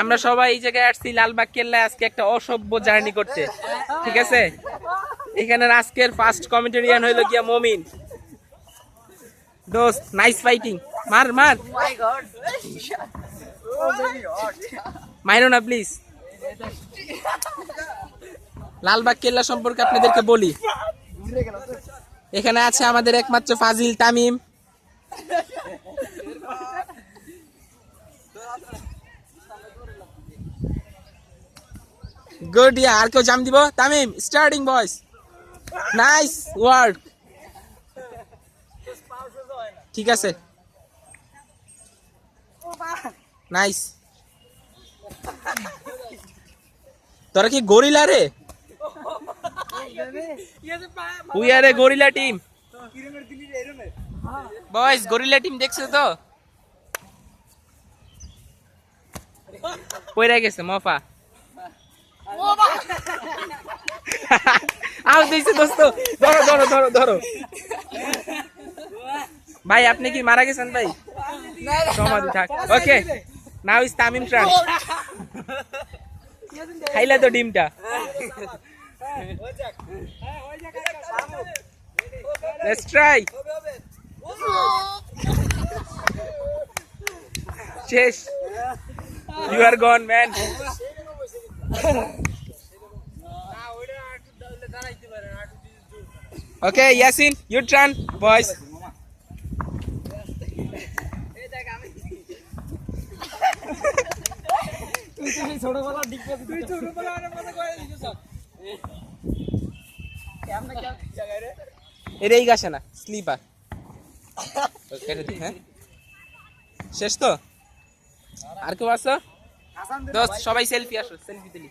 আমরা সবাই এই জায়গায় আসছি লালবাগ কেল্লায় আজকে একটা অসভ্য জার্নি করতে, ঠিক আছে? এখানে আজকের ফার্স্ট কমেডিয়ান হইলো গিয়া মমিন। দোস্ত নাইস ফাইটিং, মার মার, মাইরো না প্লিজ। লালবাগ কেল্লা সম্পর্কে আপনাদেরকে বলি, এখানে আছে আমাদের একমাত্র ফাজিল তামিম, গুড। ইয়া আর কেউ জাম দিব? তামিম স্টার্টিং বয়স, নাইস ওয়ার্ক, ঠিক আছে, নাইস। তোরা কি গরিলা রে? We are A gorilla team বয়স, গরিলা টিম দেখছো তো? পয়রা গেছে মফা, আউট দিয়েছে দোস্ত। ধরো ধরো ধরো ধরো ভাই, আপনি কি মারা গেছেন ভাই? সমাধি থাক। Okay, now is Tamim turn. খাইলা তো ডিমটা। Let's try. শেষ, you are gone man. Okay, Yasin, your turn, boys. এটাই গাছে না, স্লিপার। হ্যাঁ, শেষ তো? আর কেউ আসো? দোস্ত সবাই সেলফি আসো, সেলফি তুলি।